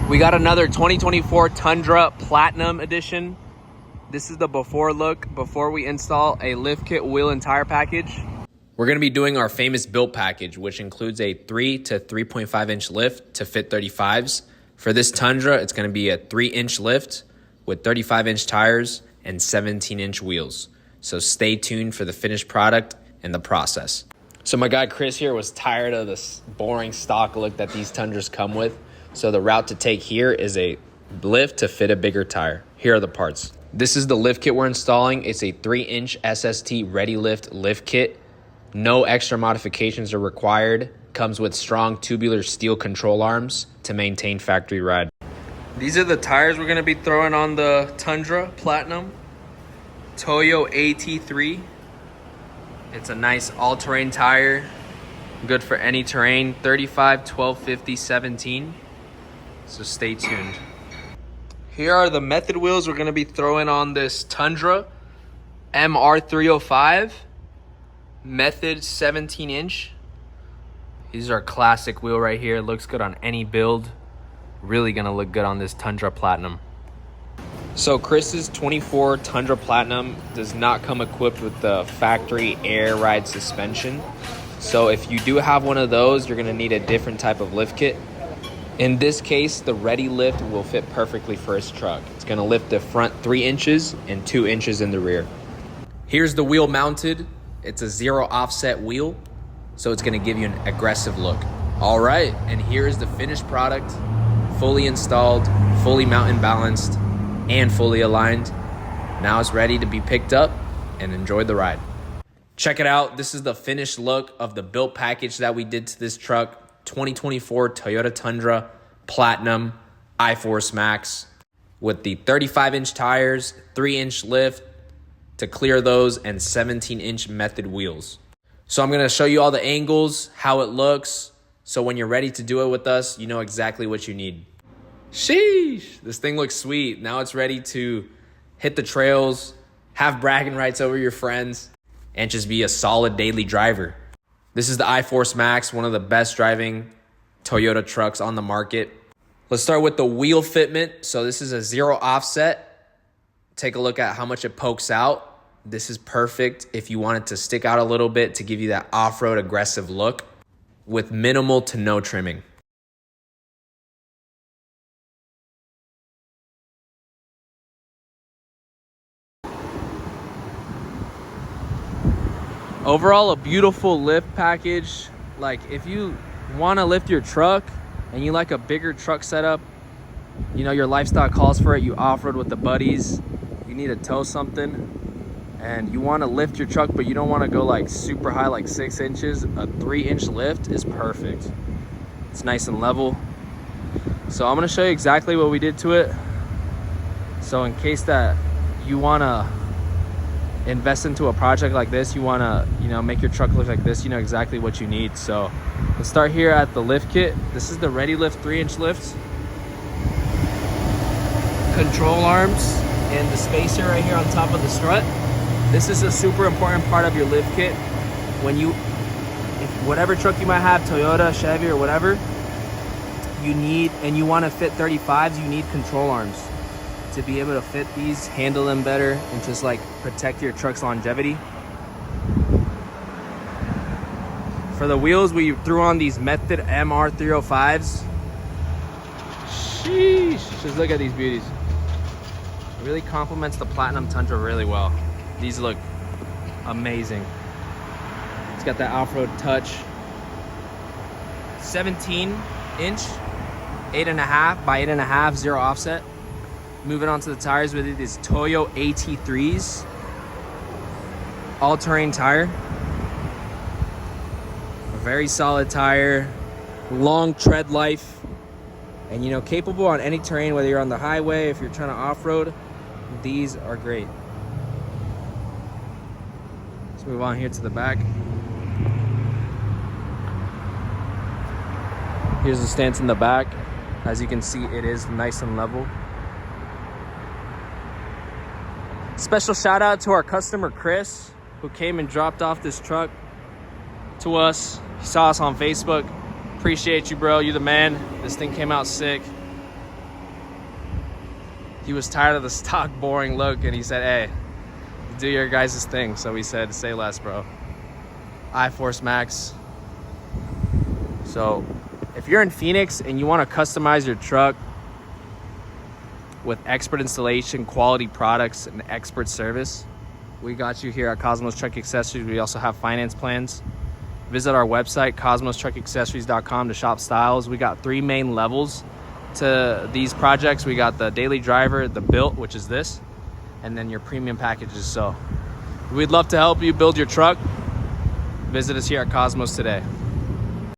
We got another 2024 Tundra Platinum Edition. This is the before look before we install a lift kit, wheel, and tire package. We're going to be doing our famous built package, which includes a 3 to 3.5 inch lift to fit 35s. For this Tundra, it's going to be a 3-inch lift with 35-inch tires and 17-inch wheels. So stay tuned for the finished product and the process. So my guy Chris here was tired of this boring stock look that these Tundras come with. So the route to take here is a lift to fit a bigger tire. Here are the parts. This is the lift kit we're installing. It's a 3-inch SST Ready lift kit. No extra modifications are required. Comes with strong tubular steel control arms to maintain factory ride. These are the tires we're gonna be throwing on the Tundra Platinum. Toyo AT3. It's a nice all-terrain tire. Good for any terrain. 35, 12, 50, 17. So stay tuned. Here are the method wheels we're going to be throwing on this Tundra MR305 method 17-inch. These are a classic wheel right here. Looks good on any build. Really going to look good on this Tundra Platinum. So Chris's 24 Tundra Platinum does not come equipped with the factory air ride suspension. So if you do have one of those, you're going to need a different type of lift kit. In this case, the Ready lift will fit perfectly for his truck. It's going to lift the front 3 inches and 2 inches in the rear. Here's the wheel mounted. It's a 0 offset wheel, so it's going to give you an aggressive look. All right, and here's the finished product, fully installed, fully mountain balanced, and fully aligned. Now it's ready to be picked up and enjoy the ride. Check it out. This is the finished look of the built package that we did to this truck. 2024 Toyota Tundra Platinum I-Force Max with the 35-inch tires, 3-inch lift to clear those, and 17-inch method wheels. So I'm going to show you all the angles, how it looks, so when you're ready to do it with us, you know exactly what you need. Sheesh! This thing looks sweet. Now it's ready to hit the trails, have bragging rights over your friends, and just be a solid daily driver. This is the I-Force Max, one of the best driving Toyota trucks on the market. Let's start with the wheel fitment. So this is a 0 offset. Take a look at how much it pokes out. This is perfect if you want it to stick out a little bit to give you that off-road aggressive look with minimal to no trimming. Overall, a beautiful lift package. Like if you want to lift your truck and you like a bigger truck setup, you know, your lifestyle calls for it, you off-road with the buddies, you need to tow something, and you want to lift your truck, but you don't want to go like super high, like 6 inches, a 3-inch lift is perfect. It's nice and level. So I'm going to show you exactly what we did to it. So in case that you want to invest into a project like this, you want to, you know, make your truck look like this, you know exactly what you need. So let's start here at the lift kit. This is the Ready lift 3-inch lift. Control arms and the spacer right here on top of the strut. This is a super important part of your lift kit. When you, if whatever truck you might have, Toyota, Chevy, or whatever, you need, and you want to fit 35s, you need control arms to be able to fit these, handle them better, and just like protect your truck's longevity. For the wheels, we threw on these Method MR305s. Sheesh, just look at these beauties. It really complements the Platinum Tundra really well. These look amazing. It's got that off-road touch. 17-inch, 8.5 by 8.5, 0 offset. Moving on to the tires with these Toyo AT3s. All-terrain tire. A very solid tire. Long tread life. And, you know, capable on any terrain, whether you're on the highway, if you're trying to off-road, these are great. Let's move on here to the back. Here's the stance in the back. As you can see, it is nice and level. Special shout out to our customer Chris, who came and dropped off this truck to us. He saw us on Facebook. Appreciate you, bro. You're the man. This thing came out sick. he was tired of the stock boring look, and he said, hey, do your guys' thing. So we said, say less, bro. I-Force Max. So if you're in Phoenix and you want to customize your truck with expert installation, quality products, and expert service, we got you here at Cosmos Truck Accessories. We also have finance plans. Visit our website, cosmostruckaccessories.com, to shop styles. We got 3 main levels to these projects. We got the daily driver, the built, which is this, and then your premium packages. So we'd love to help you build your truck. Visit us here at Cosmos today.